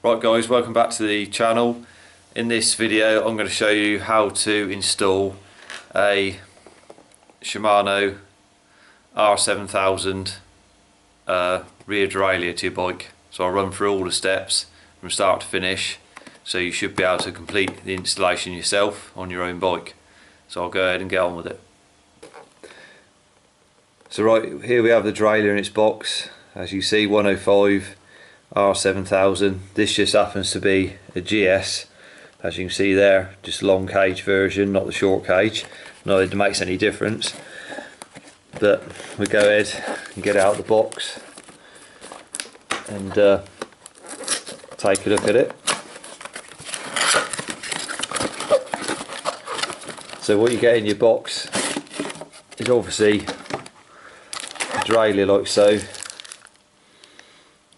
Right guys, welcome back to the channel. In this video I'm going to show you how to install a Shimano R7000 rear derailleur to your bike. So I'll run through all the steps from start to finish, so you should be able to complete the installation yourself on your own bike. So I'll go ahead and get on with it. So right, here we have the derailleur in its box. As you see, 105 R7000. This just happens to be a GS, as you can see there, just a long cage version, not the short cage. Not that it makes any difference, but we go ahead and get it out of the box and take a look at it. So what you get in your box is obviously a derailleur like so,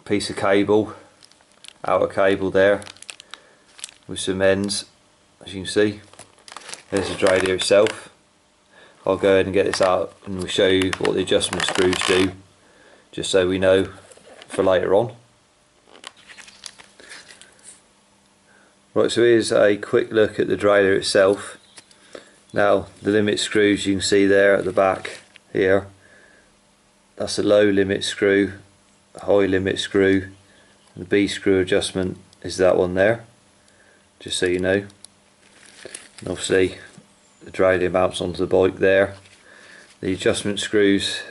piece of cable, outer cable there with some ends, as you can see. There's the derailleur itself. I'll go ahead and get this out and we'll show you what the adjustment screws do, just so we know for later on. Right, so here's a quick look at the derailleur itself. Now the limit screws you can see there at the back here, that's a low limit screw, a high limit screw. The B screw adjustment is that one there, just so you know. And obviously the derailleur mounts onto the bike there. The adjustment screws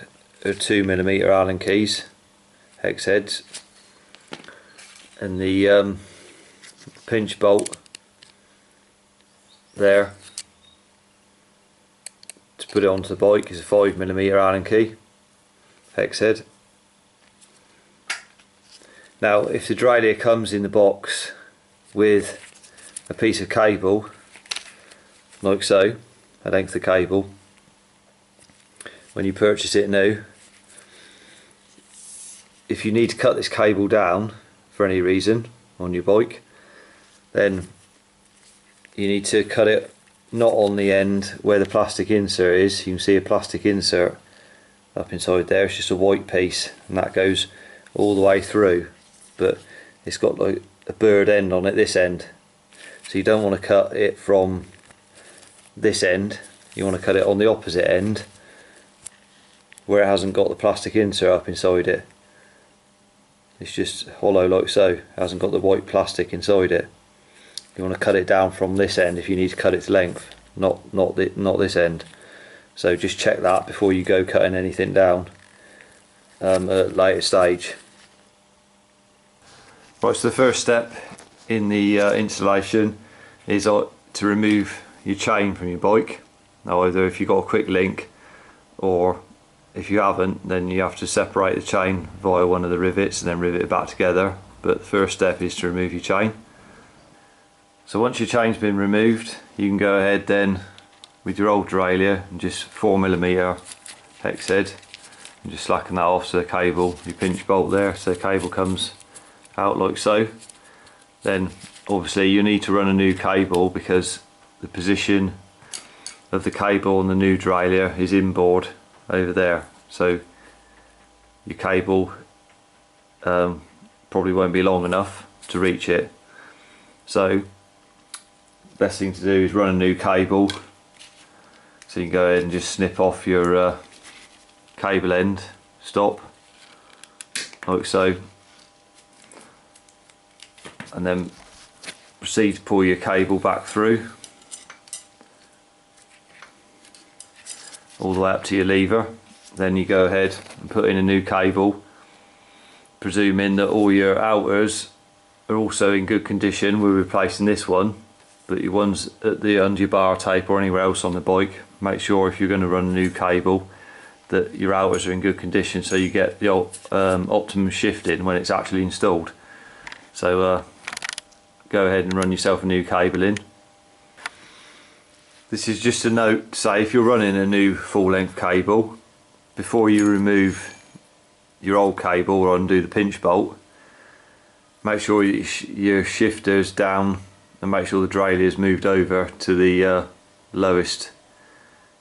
are 2mm Allen keys, hex heads, and the pinch bolt there to put it onto the bike is a 5mm Allen key, hex head. Now if the derailleur comes in the box with a piece of cable like so, a length of cable, when you purchase it new, if you need to cut this cable down for any reason on your bike, then you need to cut it not on the end where the plastic insert is. You can see a plastic insert up inside there, it's just a white piece and that goes all the way through, but it's got like a bird end on it, this end, so you don't want to cut it from this end, you want to cut it on the opposite end where it hasn't got the plastic insert up inside it. It's just hollow like so, it hasn't got the white plastic inside it. You want to cut it down from this end if you need to cut its length, not this end. So just check that before you go cutting anything down at a later stage. Right, so the first step in the installation is to remove your chain from your bike. Now either if you've got a quick link, or if you haven't, then you have to separate the chain via one of the rivets and then rivet it back together. But the first step is to remove your chain. So once your chain's been removed, you can go ahead then with your old derailleur and just 4mm hex head and just slacken that off so the cable, your pinch bolt there, so the cable comes out like so. Then obviously you need to run a new cable because the position of the cable on the new derailleur is inboard over there, so your cable probably won't be long enough to reach it. So best thing to do is run a new cable. So you can go ahead and just snip off your cable end stop like so, and then proceed to pull your cable back through all the way up to your lever. Then you go ahead and put in a new cable, presuming that all your outers are also in good condition. We're replacing this one, but your ones at the under your bar tape or anywhere else on the bike, make sure if you're going to run a new cable that your outers are in good condition so you get the optimum shifting when it's actually installed. So go ahead and run yourself a new cable in. This is just a note to say, if you're running a new full length cable, before you remove your old cable or undo the pinch bolt, make sure your shifter's down and make sure the derailleur is moved over to the lowest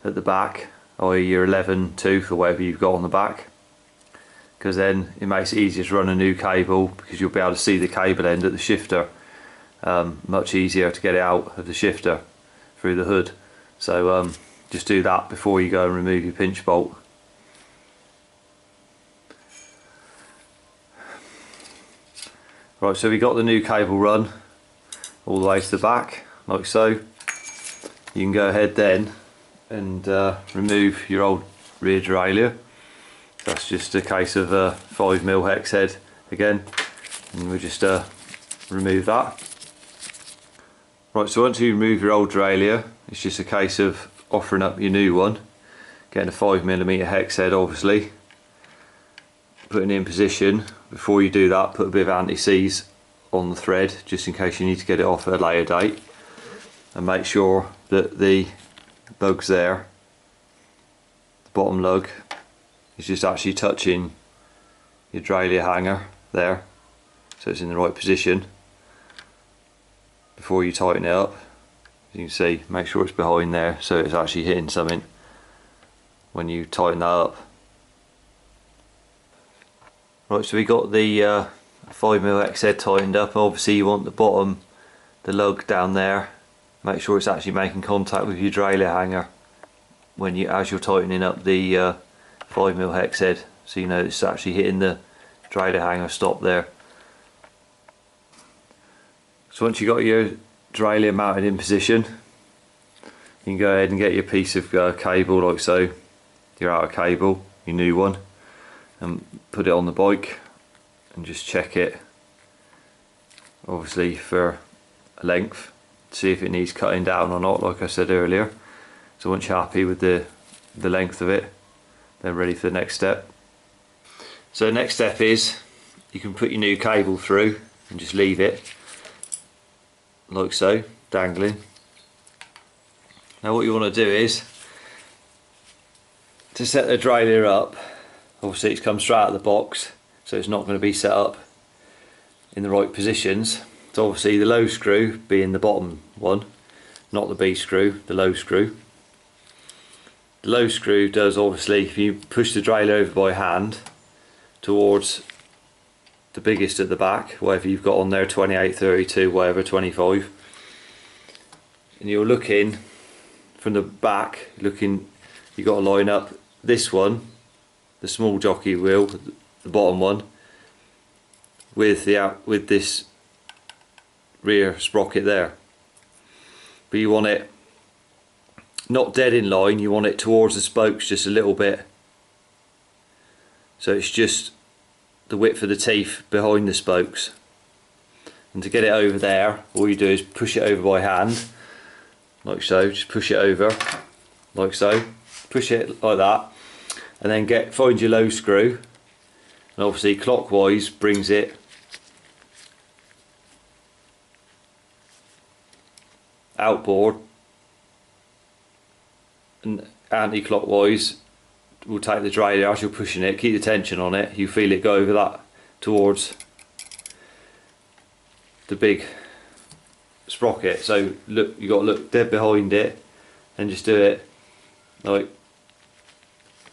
at the back, i.e. your 11 tooth or whatever you've got on the back. because then it makes it easier to run a new cable, because you'll be able to see the cable end at the shifter. Much easier to get it out of the shifter through the hood. So just do that before you go and remove your pinch bolt. Right, so we got the new cable run all the way to the back, like so. You can go ahead then and remove your old rear derailleur. That's just a case of a 5mm hex head again, and we just remove that. Right, so once you remove your old derailleur, it's just a case of offering up your new one, getting a 5mm hex head obviously, putting it in position. Before you do that, put a bit of anti-seize on the thread just in case you need to get it off at a later date, and make sure that the lug's there, the bottom lug is just actually touching your derailleur hanger there, so it's in the right position before you tighten it up. As you can see, make sure it's behind there so it's actually hitting something when you tighten that up. Right, so we got the 5mm hex head tightened up. Obviously you want the bottom, the lug down there, make sure it's actually making contact with your derailleur hanger when as you're tightening up the 5mm hex head, so you know it's actually hitting the derailleur hanger stop there. So once you've got your derailleur mounted in position, you can go ahead and get your piece of cable like so, your outer cable, your new one, and put it on the bike and just check it obviously for a length, see if it needs cutting down or not, like I said earlier. So once you're happy with the length of it, then ready for the next step. So the next step is you can put your new cable through and just leave it like so, dangling. Now what you want to do is to set the derailleur up. Obviously it's come straight out of the box, so it's not going to be set up in the right positions. So obviously the low screw being the bottom one, not the B screw, the low screw. The low screw does, obviously, if you push the derailleur over by hand towards the biggest at the back, whatever you've got on there, 28, 32, whatever, 25, and you're looking from the back, you've got to line up this one, the small jockey wheel, the bottom one, with this rear sprocket there. But you want it not dead in line, you want it towards the spokes just a little bit, so it's just the width of the teeth behind the spokes. And to get it over there, all you do is push it over by hand like so, just push it over like so, push it like that, and then find your low screw, and obviously clockwise brings it outboard, and anti-clockwise will take the derailleur as you're pushing it. Keep the tension on it, you feel it go over that towards the big sprocket. So look, you got to look dead behind it and just do it like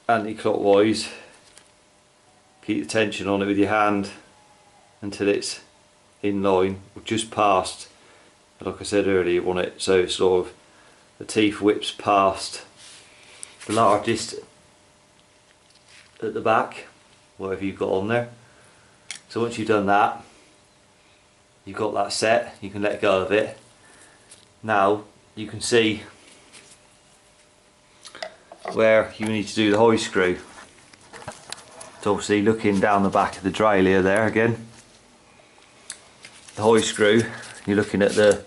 anti-clockwise. Keep the tension on it with your hand until it's in line, or just past. Like I said earlier, you want it so it's sort of the teeth whips past the largest at the back, whatever you've got on there. So once you've done that, you've got that set, you can let go of it. Now you can see where you need to do the high screw. So obviously looking down the back of the derailleur there again, the high screw, you're looking at the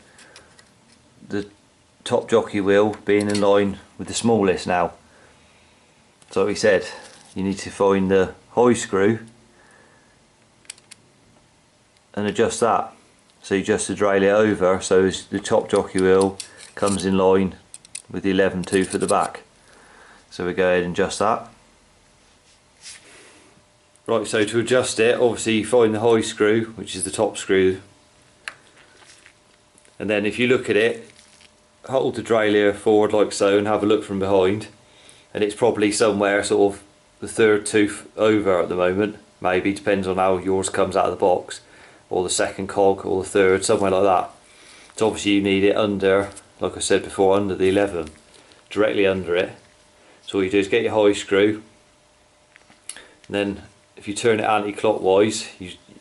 top jockey wheel being in line with the smallest now. So we said you need to find the high screw and adjust that. So you adjust the derailleur over so the top jockey wheel comes in line with the 11 tooth at the back. So we go ahead and adjust that. Right, so to adjust it, obviously you find the high screw, which is the top screw, and then if you look at it, hold the derailleur forward like so and have a look from behind, and it's probably somewhere sort of the third tooth over at the moment, maybe, depends on how yours comes out of the box, or the second cog or the third, somewhere like that. So obviously you need it under, like I said before, under the 11, directly under it. So all you do is get your high screw, and then if you turn it anti-clockwise,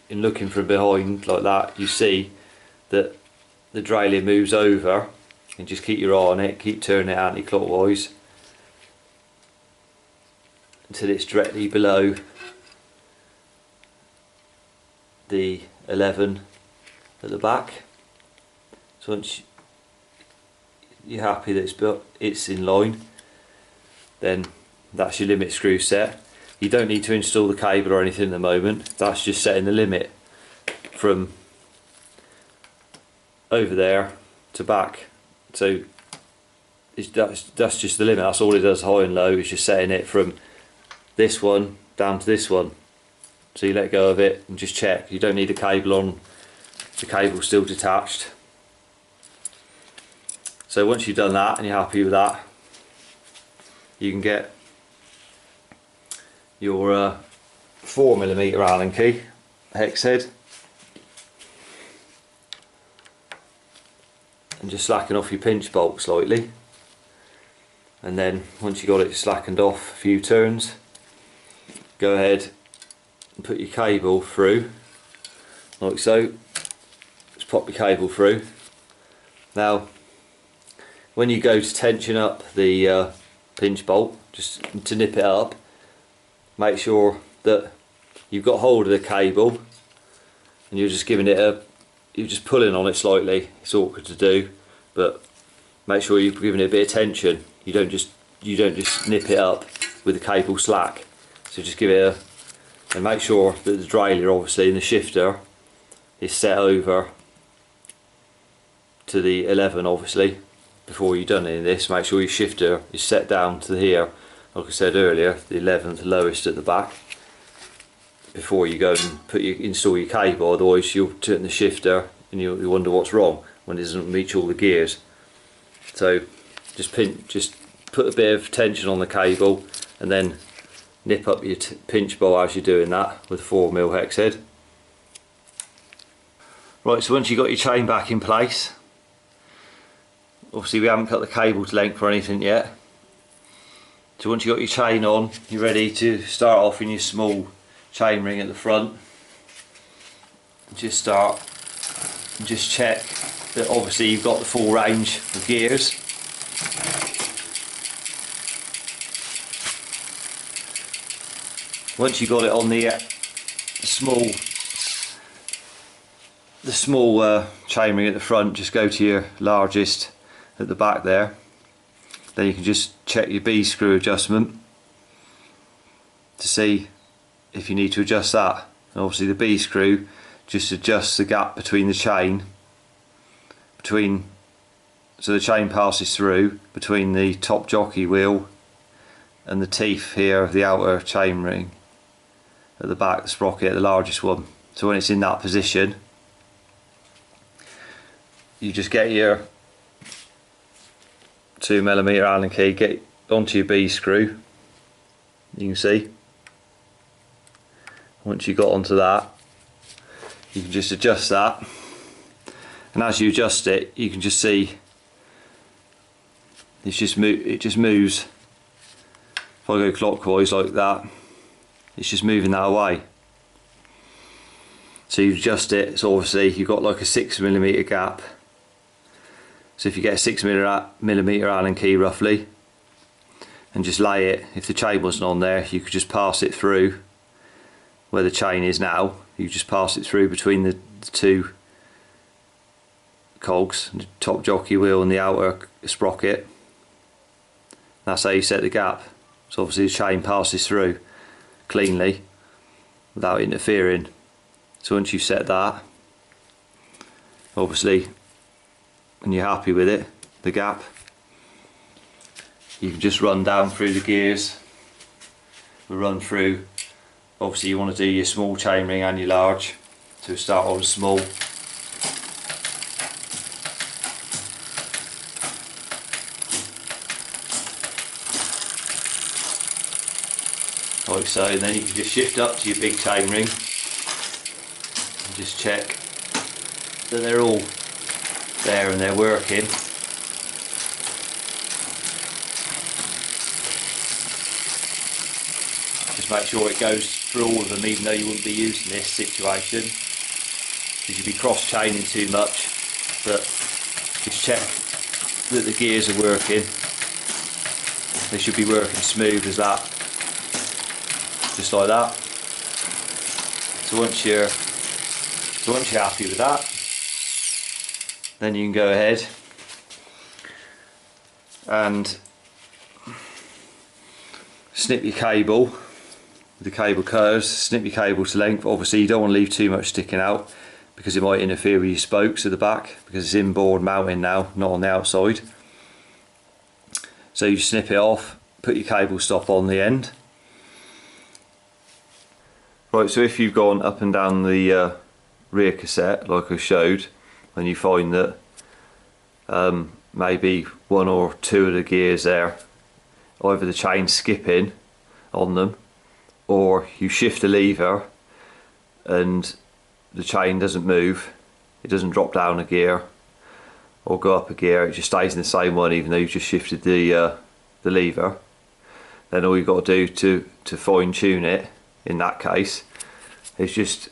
in looking from behind like that, you see that the derailleur moves over, and just keep your eye on it, keep turning it anti-clockwise until it's directly below the 11 at the back. So once you're happy that it's in line, then that's your limit screw set. You don't need to install the cable or anything at the moment, that's just setting the limit from over there to back. So that's just the limit, that's all it does, high and low, is just setting it from this one down to this one. So you let go of it and just check, you don't need the cable on, the cable's still detached. So once you've done that and you're happy with that, you can get your 4mm Allen key hex head and just slacken off your pinch bolt slightly, and then once you got it slackened off a few turns, go ahead and put your cable through like so. Just pop your cable through. Now when you go to tension up the pinch bolt, just to nip it up, make sure that you've got hold of the cable and you're just giving it you're just pulling on it slightly. It's awkward to do, but make sure you're giving it a bit of tension. You don't just nip it up with the cable slack. So just give it and make sure that the derailleur, obviously, in the shifter is set over to the 11, obviously. Before you've done any of this, make sure your shifter is set down to here, like I said earlier, the 11th lowest at the back, before you go and install your cable. Otherwise you'll turn the shifter and you'll wonder what's wrong when it doesn't reach all the gears. So just put a bit of tension on the cable and then nip up your pinch bolt as you're doing that with 4mm hex head. Right, so once you've got your chain back in place, obviously we haven't cut the cable to length or anything yet. So once you've got your chain on, you're ready to start off in your small chain ring at the front. Just start and just check that obviously you've got the full range of gears. Once you've got it on the small chain ring at the front, just go to your largest at the back there. Then you can just check your B screw adjustment to see if you need to adjust that. And obviously the B screw just adjusts the gap between the chain, so the chain passes through between the top jockey wheel and the teeth here of the outer chain ring at the back, the sprocket, the largest one. So when it's in that position, you just get your 2mm Allen key, get onto your B screw, you can see. Once you got onto that, you can just adjust that, and as you adjust it, you can just see it just moves. If I go clockwise like that, it's just moving that away. So you adjust it, so obviously you've got like a 6mm gap. So if you get a 6mm Allen key roughly, and just lay it, if the chain wasn't on there, you could just pass it through where the chain is now. You just pass it through between the two cogs, the top jockey wheel and the outer sprocket. That's how you set the gap. So obviously the chain passes through cleanly without interfering. So once you've set that, obviously, and you're happy with it, the gap, you can just run down through the gears. We'll run through, obviously you want to do your small chain ring and your large, so start on small. like so, and then you can just shift up to your big chain ring and just check that they're all there and they're working. Just make sure it goes through all of them, even though you wouldn't be using this situation, because you'd be cross-chaining too much. But just check that the gears are working. They should be working smooth as that, just like that. So once you're happy with that, then you can go ahead and snip your cable with the cable cutters. Snip your cable to length. Obviously you don't want to leave too much sticking out, because it might interfere with your spokes at the back, because it's inboard mounting now, not on the outside. So you snip it off, put your cable stop on the end. Right, so if you've gone up and down the rear cassette like I showed, and you find that maybe one or two of the gears there, either the chain's skipping on them, or you shift a lever and the chain doesn't move, it doesn't drop down a gear or go up a gear, it just stays in the same one even though you've just shifted the lever, then all you've got to do to fine tune it in that case is just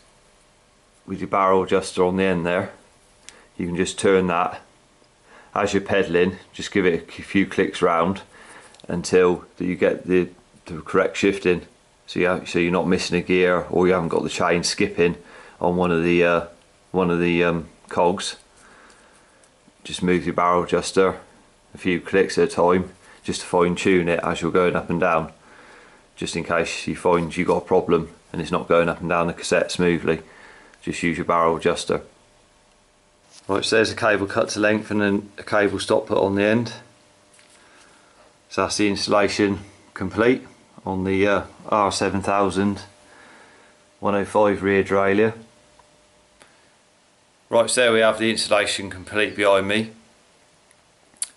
with your barrel adjuster on the end there, you can just turn that as you're pedalling, just give it a few clicks round until you get the correct shifting, so you're not missing a gear, or you haven't got the chain skipping on one of the cogs. Just move your barrel adjuster a few clicks at a time, just to fine tune it as you're going up and down, just in case you find you've got a problem and it's not going up and down the cassette smoothly. Just use your barrel adjuster. Right, so there's a cable cut to length and then a cable stop put on the end. So that's the installation complete on the R7000 105 rear derailleur. Right, so there we have the installation complete behind me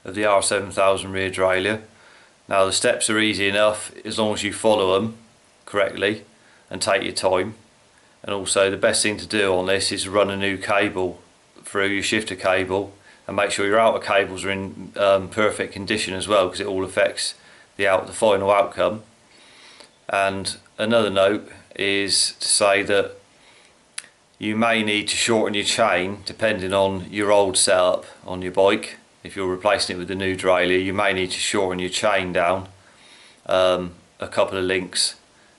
of the R7000 rear derailleur. Now the steps are easy enough as long as you follow them correctly and take your time. And also the best thing to do on this is run a new cable through your shifter cable, and make sure your outer cables are in perfect condition as well, because it all affects the final outcome. And another note is to say that you may need to shorten your chain depending on your old setup on your bike. If you're replacing it with the new derailleur, you may need to shorten your chain down a couple of links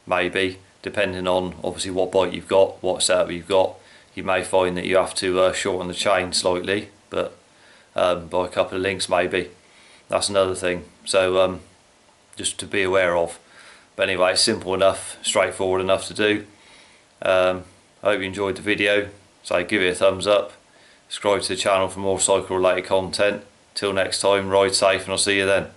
maybe, depending on obviously what bike you've got, what setup you've got. You may find that you have to shorten the chain slightly, but by a couple of links maybe. That's another thing, so just to be aware of. But anyway, it's simple enough, straightforward enough to do. I hope you enjoyed the video, so give it a thumbs up, subscribe to the channel for more cycle related content. Till next time, ride safe and I'll see you then.